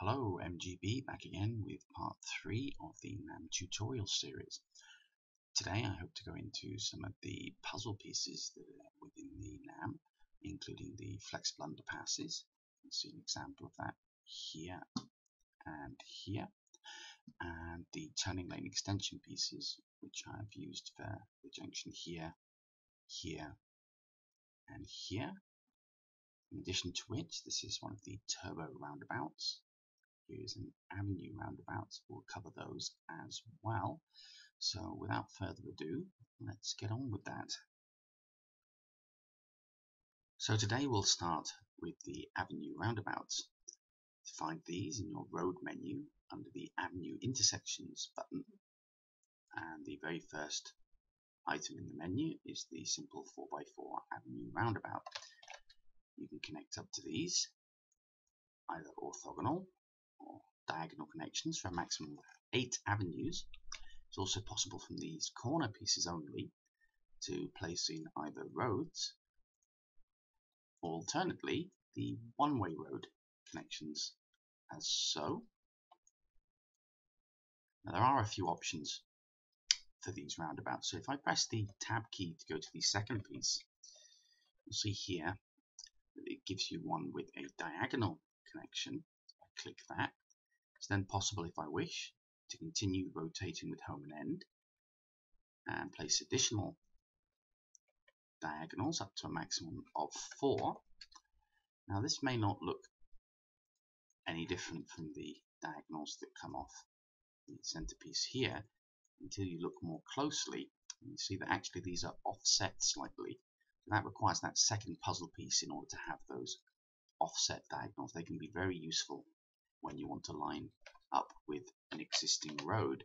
Hello, MGB back again with part 3 of the NAM tutorial series. Today I hope to go into some of the puzzle pieces that are within the NAM, including the flexible underpasses. You can see an example of that here and here, and the turning lane extension pieces, which I've used for the junction here, here, and here. In addition to which, this is one of the turbo roundabouts. Here is an Avenue Roundabout. We'll cover those as well. So without further ado, let's get on with that. So today we'll start with the Avenue Roundabouts. To find these in your road menu under the Avenue Intersections button. And the very first item in the menu is the simple 4x4 Avenue Roundabout. You can connect up to these, either orthogonal or diagonal connections for a maximum of 8 avenues. It's also possible from these corner pieces only to place in either roads or alternately the one-way road connections as so. Now there are a few options for these roundabouts. So if I press the tab key to go to the second piece, you'll see here that it gives you one with a diagonal connection. I click that. It's then possible, if I wish, to continue rotating with home and end and place additional diagonals up to a maximum of 4. Now this may not look any different from the diagonals that come off the centerpiece here until you look more closely and you see that actually these are offset slightly. That requires that second puzzle piece in order to have those offset diagonals. They can be very useful when you want to line up with an existing road.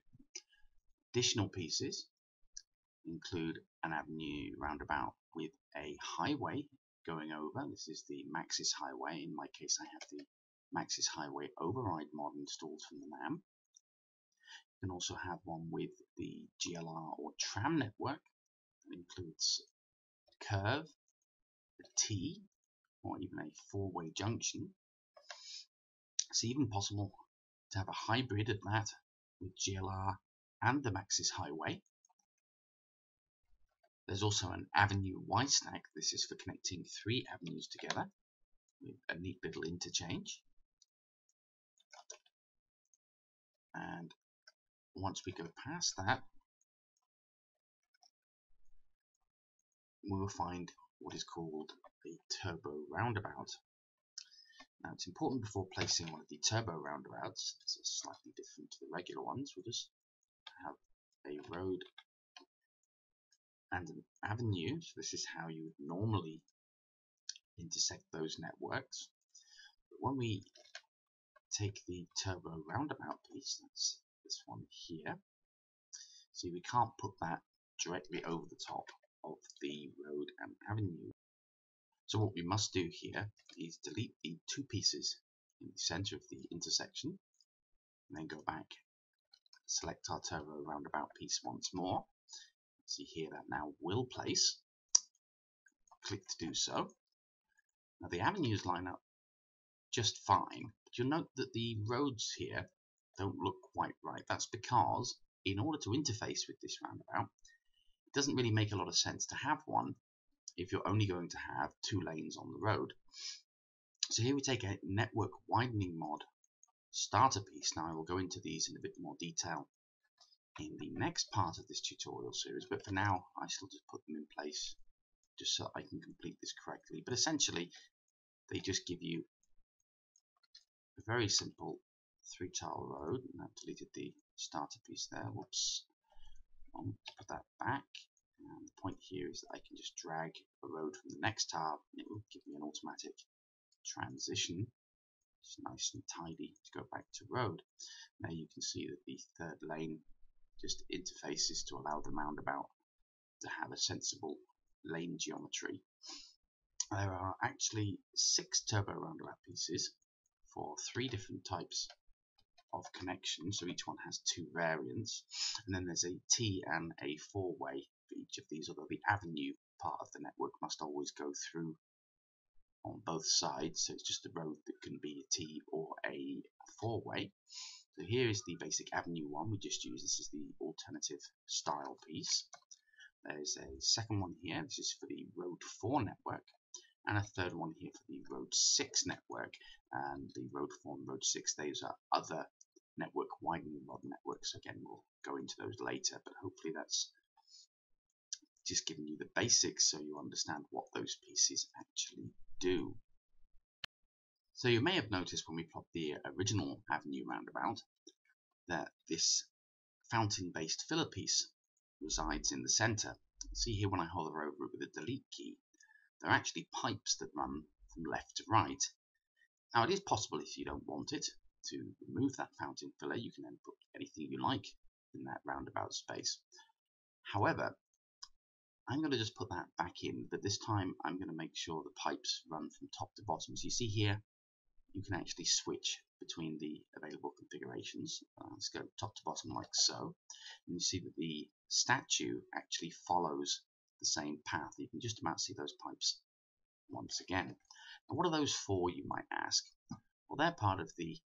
Additional pieces include an Avenue Roundabout with a highway going over. This is the Maxis Highway. In my case, I have the Maxis Highway override mod installed from the NAM. You can also have one with the GLR or tram network. That includes a curve, a T, or even a 4-way junction. It's even possible to have a hybrid of that with GLR and the Maxis Highway. There's also an Avenue Y-stack. This is for connecting 3 avenues together with a neat little interchange. And once we go past that, we will find what is called a turbo roundabout. Now it's important before placing one of the turbo roundabouts, it's slightly different to the regular ones. We'll just have a road and an avenue. So this is how you would normally intersect those networks. But when we take the turbo roundabout piece, that's this one here, see we can't put that directly over the top of the road and avenue. So what we must do here is delete the 2 pieces in the center of the intersection, and then go back, select our turbo roundabout piece once more. See here that now will place. Click to do so. Now the avenues line up just fine, but you'll note that the roads here don't look quite right. That's because in order to interface with this roundabout, it doesn't really make a lot of sense to have one if you're only going to have 2 lanes on the road. So here we take a network widening mod starter piece. Now I will go into these in a bit more detail in the next part of this tutorial series, but for now I still just put them in place just so I can complete this correctly. But essentially they just give you a very simple 3-tile road, and I've deleted the starter piece there. Whoops. Let's put that back. And the point here is that I can just drag a road from the next tile and it will give me an automatic transition. It's nice and tidy to go back to road. Now you can see that the 3rd lane just interfaces to allow the roundabout to have a sensible lane geometry. There are actually 6 turbo roundabout pieces for 3 different types of connection, so each one has 2 variants, and then there's a T and a 4-way for each of these, although the avenue part of the network must always go through on both sides, so it's just a road that can be a T or a four-way. So here is the basic Avenue 1 we just used. This is the alternative style piece. There's a second one here. This is for the Road 4 network, and a third one here for the Road 6 network. And the Road 4 and Road 6, those are other network widening rod networks. Again, we'll go into those later, but hopefully that's just giving you the basics so you understand what those pieces actually do. So you may have noticed when we plot the original Avenue Roundabout that this fountain-based filler piece resides in the center. See here when I hover over it with the delete key, there are actually pipes that run from left to right. Now it is possible, if you don't want it, to remove that fountain filler. You can then put anything you like in that roundabout space. However, I'm going to just put that back in, but this time I'm going to make sure the pipes run from top to bottom. So you see here, you can actually switch between the available configurations. Let's go top to bottom like so. And you see that the statue actually follows the same path. You can just about see those pipes once again. Now, what are those for, you might ask? Well, they're part of the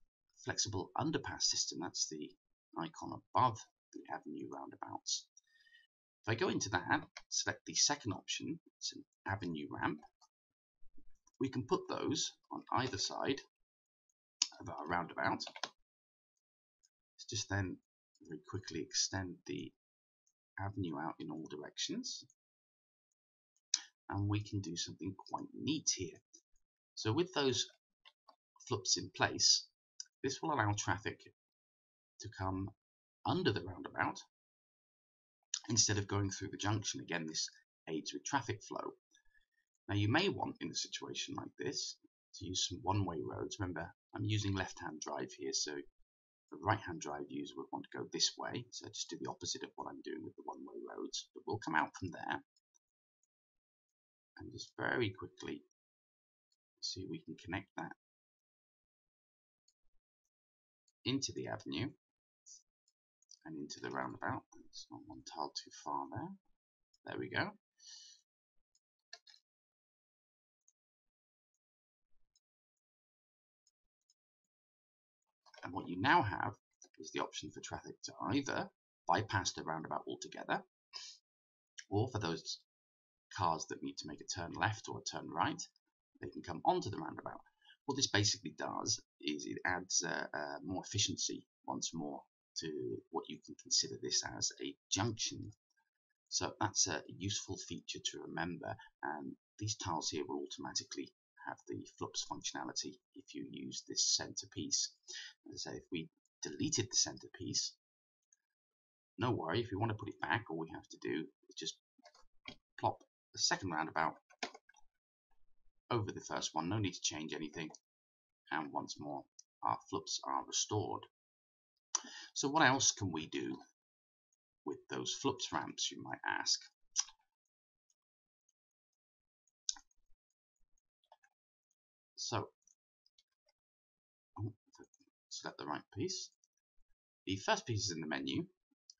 Flexible Underpass system. That's the icon above the Avenue Roundabouts. If I go into that, select the second option, it's an Avenue ramp, we can put those on either side of our roundabout. Let's just then very quickly extend the avenue out in all directions, and we can do something quite neat here. So with those FLUPs in place, this will allow traffic to come under the roundabout instead of going through the junction. Again, this aids with traffic flow. Now you may want, in a situation like this, to use some one-way roads. Remember, I'm using left-hand drive here, so the right-hand drive user would want to go this way, so just do the opposite of what I'm doing with the one-way roads. But we'll come out from there and just very quickly see we can connect that into the avenue and into the roundabout. It's not one tile too far there. There we go. And what you now have is the option for traffic to either bypass the roundabout altogether, or for those cars that need to make a turn left or a turn right, they can come onto the roundabout. What this basically does is it adds more efficiency once more to what you can consider this as a junction. So that's a useful feature to remember, and these tiles here will automatically have the FLUPs functionality if you use this center piece. As I say, if we deleted the center piece, no worry, if we want to put it back, all we have to do is just plop the second roundabout over the first one. No need to change anything, and once more our FLUPs are restored. So what else can we do with those FLUPs ramps, you might ask? So select the right piece. The first pieces in the menu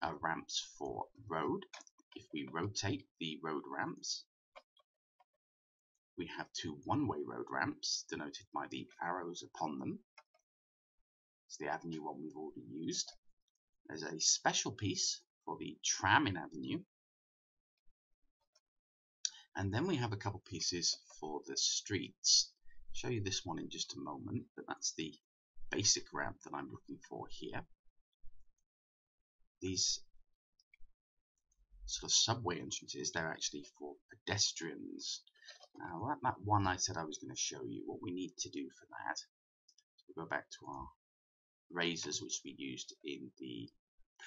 are ramps for road. If we rotate the road ramps, we have two one-way road ramps denoted by the arrows upon them. It's the Avenue one we've already used. There's a special piece for the tram in Avenue. And then we have a couple pieces for the streets. I'll show you this one in just a moment, but that's the basic ramp that I'm looking for here. These sort of subway entrances, they're actually for pedestrians. Now that one I said I was going to show you, what we need to do for that, so we go back to our razors which we used in the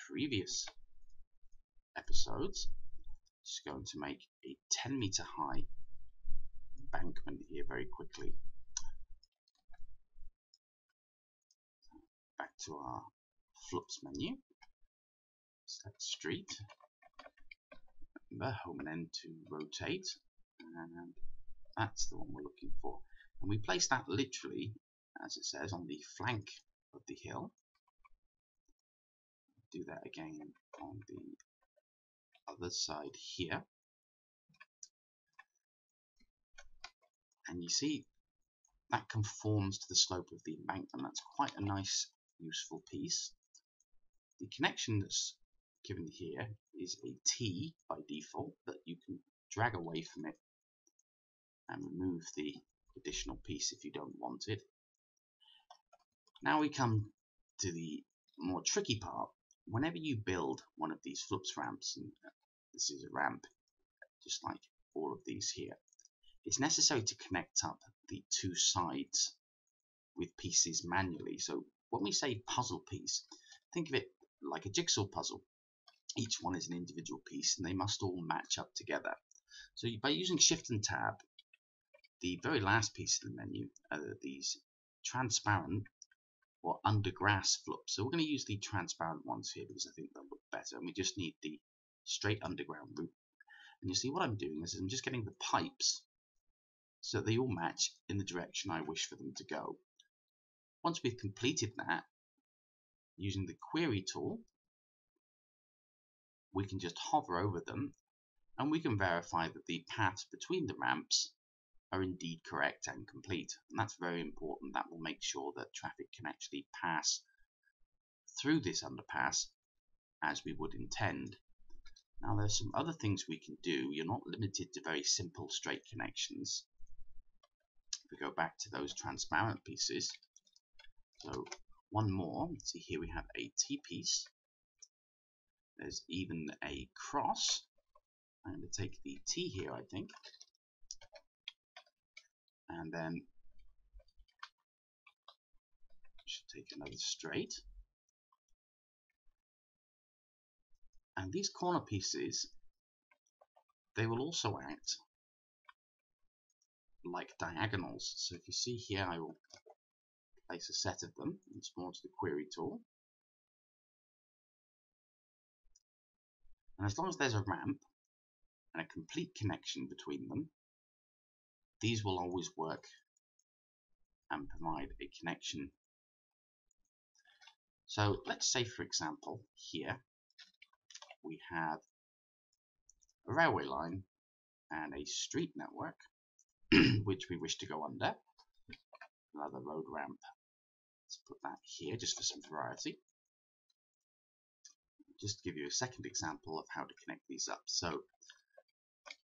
previous episodes. Just going to make a 10-meter high embankment here very quickly. Back to our FLUPs menu, select street, remember home and end to rotate, and that's the one we're looking for. And we place that literally, as it says, on the flank of the hill. Do that again on the other side here. And you see that conforms to the slope of the embankment. That's quite a nice, useful piece. The connection that's given here is a T by default, but you can drag away from it and remove the additional piece if you don't want it. Now we come to the more tricky part. Whenever you build one of these FLUPs ramps, and this is a ramp just like all of these here, it's necessary to connect up the two sides with pieces manually. So when we say puzzle piece, think of it like a jigsaw puzzle. Each one is an individual piece and they must all match up together. So by using Shift and Tab, the very last piece of the menu are these transparent or undergrass FLUPs. So we're going to use the transparent ones here because I think they'll look better, and we just need the straight underground route. And you see what I'm doing is I'm just getting the pipes so that they all match in the direction I wish for them to go. Once we've completed that, using the query tool, we can just hover over them and we can verify that the paths between the ramps are indeed correct and complete. And that's very important. That will make sure that traffic can actually pass through this underpass as we would intend. Now there's some other things we can do. You're not limited to very simple straight connections. If we go back to those transparent pieces, so one more, see here we have a T-piece. There's even a cross. I'm going to take the T here, I think, and then should take another straight. And these corner pieces, they will also act like diagonals. So if you see here, I will place a set of them once more to the query tool. And as long as there's a ramp and a complete connection between them, these will always work and provide a connection. So let's say, for example, here we have a railway line and a street network which we wish to go under. Another road ramp. Let's put that here just for some variety. Just to give you a second example of how to connect these up. So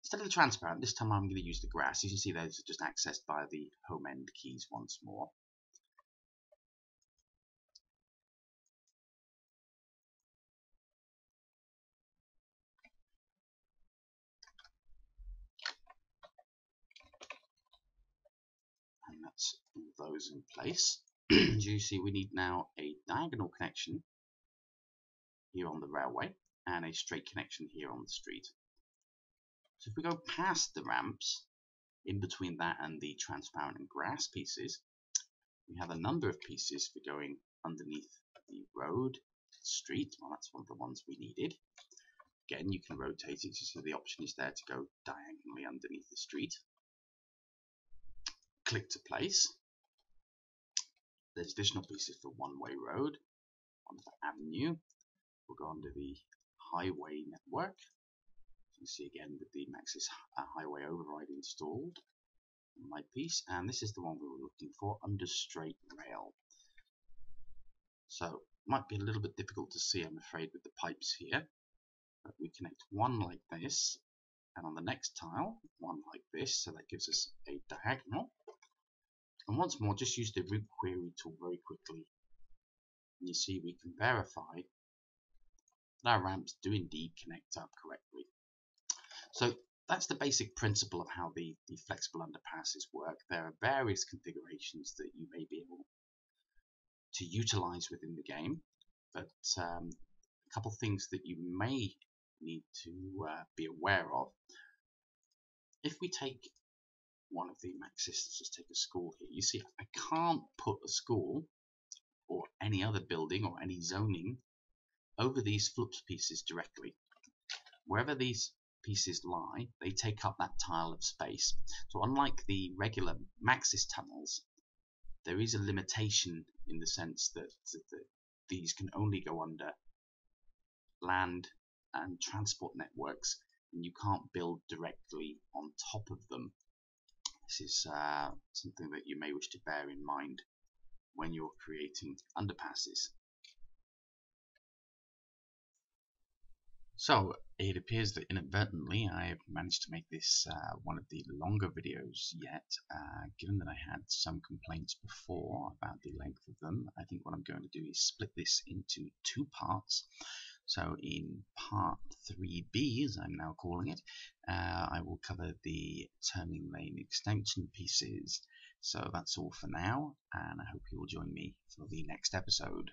instead of the transparent, this time I'm going to use the grass. You can see those are just accessed by the home end keys once more. And that's all those in place. As you see, we need now a diagonal connection here on the railway and a straight connection here on the street. So if we go past the ramps, in between that and the transparent and grass pieces, we have a number of pieces for going underneath the road, street. Well, that's one of the ones we needed. Again, you can rotate it so the option is there to go diagonally underneath the street. Click to place. There's additional pieces for one-way road, one for avenue. We'll go under the highway network. You can see again with the Maxis Highway override installed on my piece, and this is the one we were looking for under straight rail. So it might be a little bit difficult to see, I'm afraid, with the pipes here, but we connect one like this, and on the next tile one like this, so that gives us a diagonal. And once more, just use the route query tool very quickly, and you see we can verify that our ramps do indeed connect up correctly. So that's the basic principle of how the flexible underpasses work. There are various configurations that you may be able to utilize within the game, but a couple things that you may need to be aware of. If we take one of the Maxis, let's just take a school here. You see, I can't put a school or any other building or any zoning over these FLUPs pieces directly. Wherever these pieces lie, they take up that tile of space. So unlike the regular Maxis tunnels, there is a limitation in the sense that these can only go under land and transport networks, and you can't build directly on top of them. This is something that you may wish to bear in mind when you're creating underpasses. So it appears that inadvertently I have managed to make this one of the longer videos yet. Given that I had some complaints before about the length of them, I think what I'm going to do is split this into two parts. So in part 3B, as I'm now calling it, I will cover the turning lane extension pieces. So that's all for now, and I hope you will join me for the next episode.